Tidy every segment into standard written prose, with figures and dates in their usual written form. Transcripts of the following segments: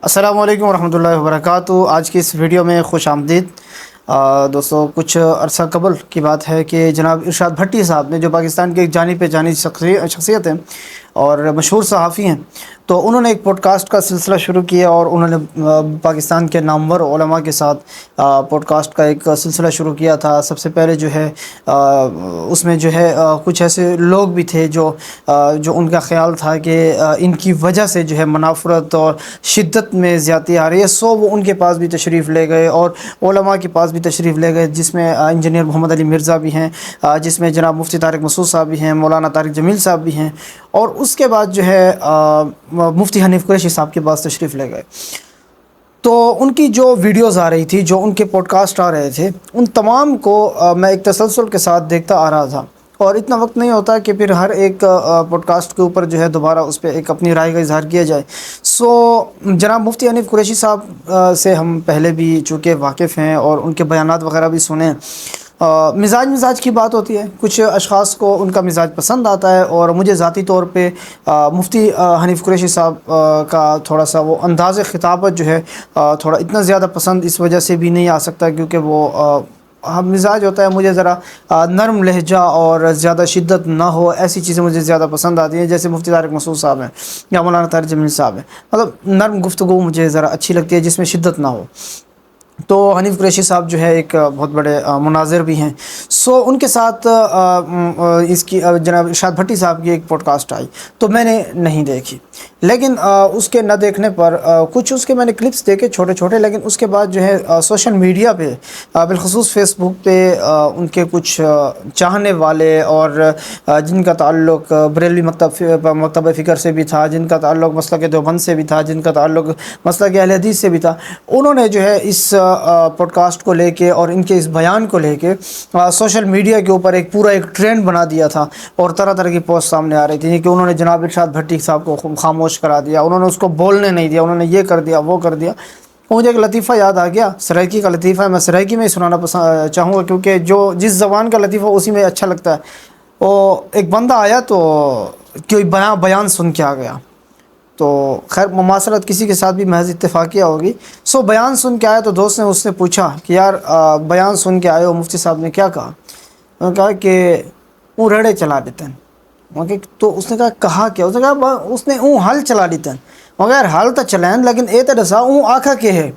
السلام علیکم ورحمۃ اللہ وبرکاتہ۔ آج کی اس ویڈیو میں خوش آمدید۔ دوستو، کچھ عرصہ قبل کی بات ہے کہ جناب ارشاد بھٹی صاحب نے، جو پاکستان کے ایک جانی پہچانی شخصیت ہیں اور مشہور صحافی ہیں، تو انہوں نے ایک پوڈ کاسٹ کا سلسلہ شروع کیا اور انہوں نے پاکستان کے نامور علماء کے ساتھ پوڈ کاسٹ کا ایک سلسلہ شروع کیا تھا۔ سب سے پہلے جو ہے اس میں جو ہے کچھ ایسے لوگ بھی تھے جو ان کا خیال تھا کہ ان کی وجہ سے جو ہے منافرت اور شدت میں زیادتی آ رہی ہے، سو وہ ان کے پاس بھی تشریف لے گئے اور علماء کے پاس بھی تشریف لے گئے، جس میں انجینئر محمد علی مرزا بھی ہیں، جس میں جناب مفتی طارق مسعود صاحب بھی ہیں، مولانا طارق جمیل صاحب بھی ہیں، اور اس کے بعد جو ہے مفتی حنیف قریشی صاحب کے پاس تشریف لے گئے۔ تو ان کی جو ویڈیوز آ رہی تھی، جو ان کے پوڈ کاسٹ آ رہے تھے، ان تمام کو میں ایک تسلسل کے ساتھ دیکھتا آ رہا تھا، اور اتنا وقت نہیں ہوتا کہ پھر ہر ایک پوڈ کاسٹ کے اوپر جو ہے دوبارہ اس پہ ایک اپنی رائے کا اظہار کیا جائے۔ سو جناب مفتی حنیف قریشی صاحب سے ہم پہلے بھی چونکہ واقف ہیں اور ان کے بیانات وغیرہ بھی سنے۔ مزاج کی بات ہوتی ہے، کچھ اشخاص کو ان کا مزاج پسند آتا ہے، اور مجھے ذاتی طور پہ مفتی حنیف قریشی صاحب کا تھوڑا سا وہ انداز خطابت جو ہے تھوڑا اتنا زیادہ پسند اس وجہ سے بھی نہیں آ سکتا، کیونکہ وہ مزاج ہوتا ہے مجھے ذرا نرم لہجہ اور زیادہ شدت نہ ہو، ایسی چیزیں مجھے زیادہ پسند آتی ہیں، جیسے مفتی طارق مسعود صاحب ہیں یا مولانا طارق جمیل صاحب ہیں۔ مطلب نرم گفتگو مجھے ذرا اچھی لگتی ہے جس میں شدت نہ ہو۔ تو حنیف قریشی صاحب جو ہے ایک بہت بڑے مناظر بھی ہیں، سو ان کے ساتھ اس کی جناب ارشاد بھٹی صاحب کی ایک پوڈ کاسٹ آئی، تو میں نے نہیں دیکھی، لیکن اس کے نہ دیکھنے پر کچھ اس کے میں نے کلپس دیکھے چھوٹے چھوٹے، لیکن اس کے بعد جو ہے سوشل میڈیا پہ بالخصوص فیس بک پہ ان کے کچھ چاہنے والے اور جن کا تعلق بریلوی مکتب فکر سے بھی تھا، جن کا تعلق مسلک دیوبند سے بھی تھا، جن کا تعلق مسلک اہل حدیث سے بھی تھا، انہوں نے جو ہے اس پوڈ کاسٹ کو لے کے اور ان کے اس بیان کو لے کے سوشل میڈیا کے اوپر ایک ٹرینڈ بنا دیا تھا، اور طرح طرح کی پوسٹ سامنے آ رہی تھی کہ انہوں نے جناب ارشاد بھٹی صاحب کو خاموش کرا دیا، انہوں نے اس کو بولنے نہیں دیا، انہوں نے یہ کر دیا وہ کر دیا۔ مجھے ایک لطیفہ یاد آ گیا، سرائکی کا لطیفہ ہے، میں سرائکی میں ہی سنانا چاہوں گا، کیونکہ جس زبان کا لطیفہ اسی میں اچھا لگتا ہے۔ وہ ایک بندہ آیا تو کوئی بیان سن کے آ گیا، تو خیر مماثلت کسی کے ساتھ بھی محض اتفاقیہ ہوگی۔ سو بیان سن کے آیا تو دوست نے اس سے پوچھا کہ یار بیان سن کے آئے ہو، مفتی صاحب نے کیا کہا؟ انہوں نے کہا کہ وہ ریڑے چلا دیتے ہیں۔ تو اس نے کہا کیا؟ اس نے کہا اس نے ہل چلا دیتے ہیں، مگر ہل تو چلائیں لیکن اے ترسا آنکھا کے ہے،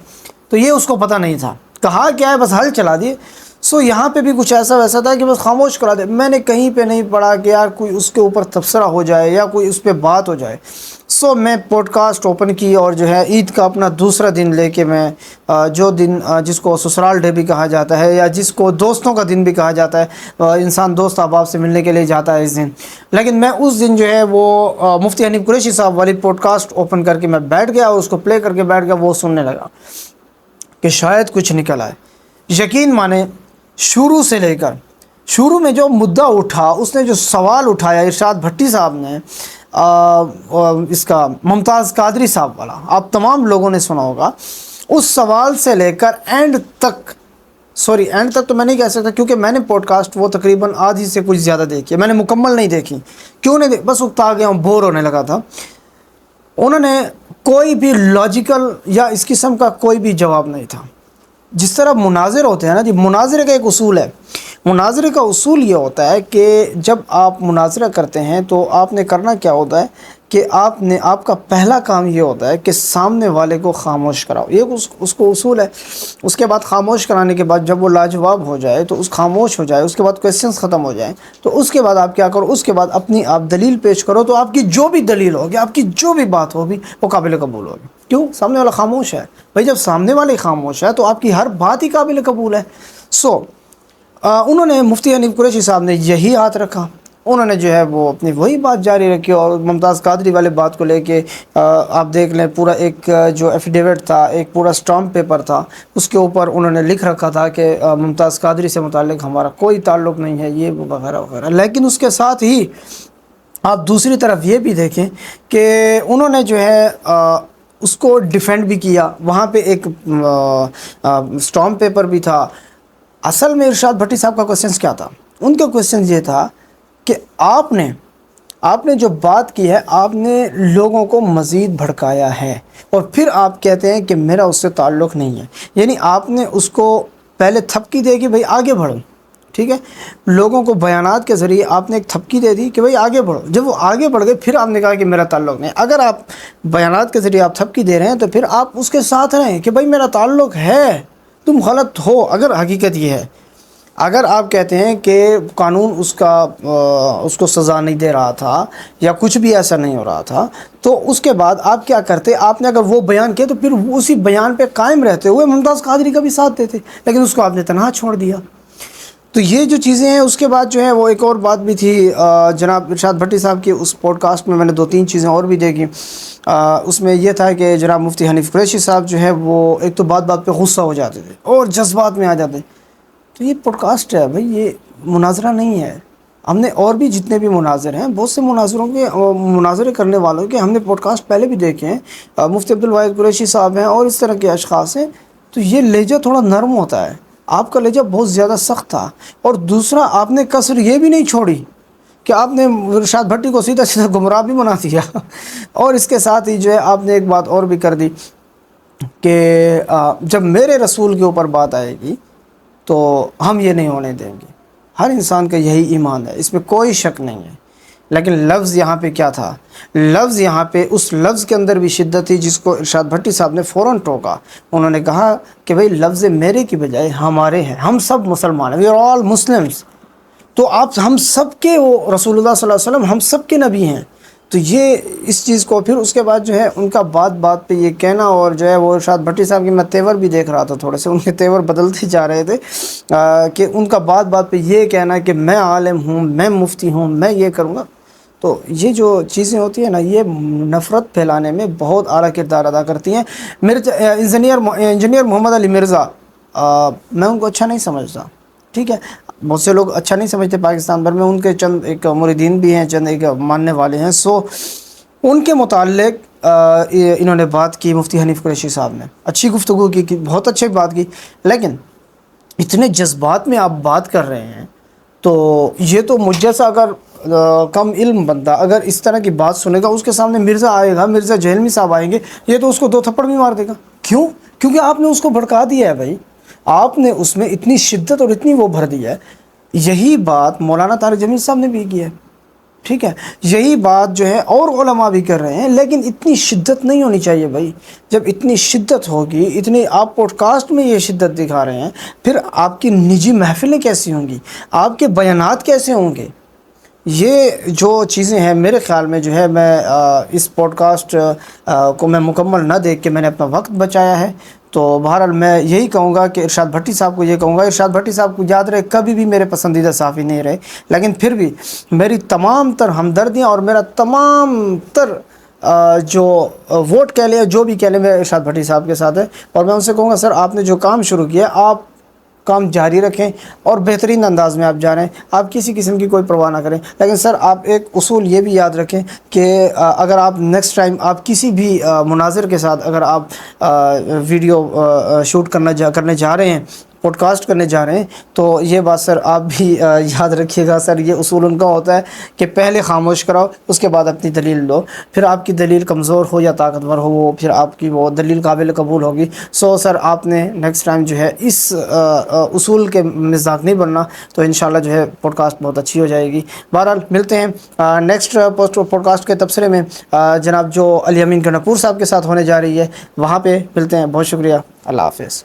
تو یہ اس کو پتہ نہیں تھا، کہا کیا ہے بس ہل چلا دیے۔ سو یہاں پہ بھی کچھ ایسا ویسا تھا کہ بس خاموش کرا دے۔ میں نے کہیں پہ نہیں پڑھا کہ یار کوئی اس کے اوپر تبصرہ ہو جائے یا کوئی اس پہ بات ہو جائے۔ سو میں پوڈ کاسٹ اوپن کی، اور جو ہے عید کا اپنا دوسرا دن لے کے میں جو دن جس کو سسرال ڈے بھی کہا جاتا ہے، یا جس کو دوستوں کا دن بھی کہا جاتا ہے، انسان دوست احباب سے ملنے کے لیے جاتا ہے اس دن، لیکن میں اس دن جو ہے وہ مفتی حنیف قریشی صاحب والی پوڈ کاسٹ اوپن کر کے میں بیٹھ گیا، اور اس کو پلے کر کے بیٹھ گیا، وہ سننے لگا کہ شاید کچھ نکل آئے۔ یقین مانے شروع میں جو مدعا اٹھا، اس نے جو سوال اٹھایا ارشاد بھٹی صاحب نے، اس کا ممتاز قادری صاحب والا، آپ تمام لوگوں نے سنا ہوگا، اس سوال سے لے کر اینڈ تک تو میں نہیں کہہ سکتا، کیونکہ میں نے پوڈ کاسٹ وہ تقریباً آدھی سے کچھ زیادہ دیکھی ہے، میں نے مکمل نہیں دیکھی۔ کیوں نہیں بس اکتا گیا ہوں، بور ہونے لگا تھا۔ انہوں نے کوئی بھی لاجیکل یا اس قسم کا کوئی بھی جواب نہیں تھا۔ جس طرح مناظر ہوتے ہیں نا جی، مناظرے کا ایک اصول ہے، مناظرے کا اصول یہ ہوتا ہے کہ جب آپ مناظرہ کرتے ہیں تو آپ نے کرنا کیا ہوتا ہے کہ آپ کا پہلا کام یہ ہوتا ہے کہ سامنے والے کو خاموش کراؤ، یہ اس کو اصول ہے۔ اس کے بعد خاموش کرانے کے بعد جب وہ لاجواب ہو جائے تو خاموش ہو جائے، اس کے بعد کویسچنس ختم ہو جائیں، تو اس کے بعد آپ کیا کرو، اس کے بعد اپنی آپ دلیل پیش کرو، تو آپ کی جو بھی دلیل ہوگی، آپ کی جو بھی بات ہوگی وہ قابل قبول ہوگی۔ کیوں؟ سامنے والا خاموش ہے۔ بھائی جب سامنے والے خاموش ہے تو آپ کی ہر بات ہی قابل قبول ہے۔ سو انہوں نے مفتی حنیف قریشی صاحب نے یہی ہاتھ رکھا، انہوں نے جو ہے وہ اپنی وہی بات جاری رکھی، اور ممتاز قادری والے بات کو لے کے آپ دیکھ لیں، پورا ایک جو ایفیڈیوٹ تھا، ایک پورا اسٹامپ پیپر تھا، اس کے اوپر انہوں نے لکھ رکھا تھا کہ ممتاز قادری سے متعلق ہمارا کوئی تعلق نہیں ہے، یہ وغیرہ وغیرہ۔ لیکن اس کے ساتھ ہی آپ دوسری طرف یہ بھی دیکھیں کہ انہوں نے جو ہے اس کو ڈیفینڈ بھی کیا، وہاں پہ ایک اسٹامپ پیپر بھی تھا۔ اصل میں ارشاد بھٹی صاحب کا کویسچنس کیا تھا؟ ان کا کویسچن یہ تھا کہ آپ نے آپ نے جو بات کی ہے آپ نے لوگوں کو مزید بھڑکایا ہے، اور پھر آپ کہتے ہیں کہ میرا اس سے تعلق نہیں ہے۔ یعنی آپ نے اس کو پہلے تھپکی دے کہ بھئی آگے بڑھو، ٹھیک ہے، لوگوں کو بیانات کے ذریعے آپ نے ایک تھپکی دے دی کہ بھئی آگے بڑھو۔ جب وہ آگے بڑھ گئے پھر آپ نے کہا کہ میرا تعلق نہیں۔ اگر آپ بیانات کے ذریعے آپ تھپکی دے رہے ہیں تو پھر آپ اس کے ساتھ رہیں کہ بھئی میرا تعلق ہے، تم غلط ہو۔ اگر حقیقت یہ ہے، اگر آپ کہتے ہیں کہ قانون اس کو سزا نہیں دے رہا تھا یا کچھ بھی ایسا نہیں ہو رہا تھا، تو اس کے بعد آپ کیا کرتے؟ آپ نے اگر وہ بیان کیا تو پھر اسی بیان پہ قائم رہتے ہوئے ممتاز قادری کا بھی ساتھ دیتے، لیکن اس کو آپ نے تنہا چھوڑ دیا۔ تو یہ جو چیزیں ہیں، اس کے بعد جو ہے وہ ایک اور بات بھی تھی جناب ارشاد بھٹی صاحب کی اس پوڈ کاسٹ میں نے 2-3 چیزیں اور بھی دیکھی۔ اس میں یہ تھا کہ جناب مفتی حنیف قریشی صاحب جو ہے وہ ایک تو بات بات پہ غصہ ہو جاتے تھے اور جذبات میں آ جاتے۔ تو یہ پوڈ کاسٹ ہے بھائی، یہ مناظرہ نہیں ہے۔ ہم نے اور بھی جتنے بھی مناظر ہیں، بہت سے مناظرے کرنے والوں کے ہم نے پوڈ کاسٹ پہلے بھی دیکھے ہیں، مفتی عبدالواحد قریشی صاحب ہیں اور اس طرح کے اشخاص ہیں۔ تو یہ لہجہ تھوڑا نرم ہوتا ہے، آپ کا لہجہ بہت زیادہ سخت تھا۔ اور دوسرا، آپ نے کسر یہ بھی نہیں چھوڑی کہ آپ نے ارشاد بھٹی کو سیدھا سیدھا گمراہ بھی بنا دیا۔ اور اس کے ساتھ ہی جو ہے آپ نے ایک بات اور بھی کر دی کہ جب میرے رسول کے اوپر بات آئے گی تو ہم یہ نہیں ہونے دیں گے۔ ہر انسان کا یہی ایمان ہے، اس میں کوئی شک نہیں ہے، لیکن لفظ یہاں پہ کیا تھا؟ لفظ یہاں پہ اس لفظ کے اندر بھی شدت تھی جس کو ارشاد بھٹی صاحب نے فوراً ٹوکا۔ انہوں نے کہا کہ بھئی لفظ میرے کی بجائے ہمارے ہیں، ہم سب مسلمان ہیں، وی آر آل مسلمز۔ تو آپ ہم سب کے، وہ رسول اللہ صلی اللہ علیہ وسلم ہم سب کے نبی ہیں۔ تو یہ اس چیز کو پھر اس کے بعد جو ہے ان کا بات بات پہ یہ کہنا، اور جو ہے وہ ارشاد بھٹی صاحب کی میں تیور بھی دیکھ رہا تھا، تھوڑے سے ان کے تیور بدلتے جا رہے تھے، کہ ان کا بات بات پہ یہ کہنا کہ میں عالم ہوں، میں مفتی ہوں، میں یہ کروں گا۔ تو یہ جو چیزیں ہوتی ہیں نا، یہ نفرت پھیلانے میں بہت اعلیٰ کردار ادا کرتی ہیں۔ انجینئر محمد علی مرزا، میں ان کو اچھا نہیں سمجھتا، ٹھیک ہے، بہت سے لوگ اچھا نہیں سمجھتے پاکستان بھر میں، ان کے چند ایک مریدین بھی ہیں، چند ایک ماننے والے ہیں۔ سو ان کے متعلق انہوں نے بات کی، مفتی حنیف قریشی صاحب نے اچھی گفتگو کی، بہت اچھی بات کی، لیکن اتنے جذبات میں آپ بات کر رہے ہیں تو یہ تو مجھ جیسا اگر کم علم بندہ اگر اس طرح کی بات سنے گا، اس کے سامنے مرزا آئے گا، مرزا جہلمی صاحب آئیں گے، یہ تو اس کو 2 تھپڑ بھی مار دے گا۔ کیوں؟ کیونکہ آپ نے اس کو بھڑکا دیا ہے بھائی، آپ نے اس میں اتنی شدت اور اتنی وہ بھر دی ہے۔ یہی بات مولانا طارق جمیل صاحب نے بھی کی ہے، ٹھیک ہے، یہی بات جو ہے اور علماء بھی کر رہے ہیں، لیکن اتنی شدت نہیں ہونی چاہیے بھائی۔ جب اتنی شدت ہوگی، اتنی آپ پوڈ کاسٹ میں یہ شدت دکھا رہے ہیں، پھر آپ کی نجی محفلیں کیسی ہوں گی، آپ کے بیانات کیسے ہوں گے؟ یہ جو چیزیں ہیں میرے خیال میں جو ہے، میں اس پوڈ کاسٹ کو میں مکمل نہ دیکھ کے میں نے اپنا وقت بچایا ہے۔ تو بہرحال میں یہی کہوں گا کہ ارشاد بھٹی صاحب کو یہ کہوں گا، ارشاد بھٹی صاحب کو یاد رہے کبھی بھی میرے پسندیدہ صحافی نہیں رہے، لیکن پھر بھی میری تمام تر ہمدردیاں اور میرا تمام تر جو ووٹ کہہ لیں، جو بھی کہہ لیں، میں ارشاد بھٹی صاحب کے ساتھ ہے۔ اور میں ان سے کہوں گا سر، آپ نے جو کام شروع کیا، آپ کام جاری رکھیں اور بہترین انداز میں آپ جا رہے ہیں، آپ کسی قسم کی کوئی پرواہ نہ کریں۔ لیکن سر، آپ ایک اصول یہ بھی یاد رکھیں کہ اگر آپ نیکسٹ ٹائم آپ کسی بھی مناظر کے ساتھ اگر آپ ویڈیو شوٹ کرنے جا رہے ہیں، پوڈ کاسٹ کرنے جا رہے ہیں، تو یہ بات سر آپ بھی یاد رکھیے گا۔ سر، یہ اصول ان کا ہوتا ہے کہ پہلے خاموش کراؤ، اس کے بعد اپنی دلیل دو، پھر آپ کی دلیل کمزور ہو یا طاقتور ہو، وہ پھر آپ کی وہ دلیل قابل قبول ہوگی۔ سو سر، آپ نے نیکسٹ ٹائم جو ہے اس اصول کے مزاق نہیں بننا، تو انشاءاللہ جو ہے پوڈ کاسٹ بہت اچھی ہو جائے گی۔ بہرحال ملتے ہیں نیکسٹ پوڈ کاسٹ کے تبصرے میں، جناب جو علی امین گنگپور صاحب کے ساتھ ہونے جا رہی ہے، وہاں پہ ملتے ہیں۔ بہت شکریہ، اللہ حافظ۔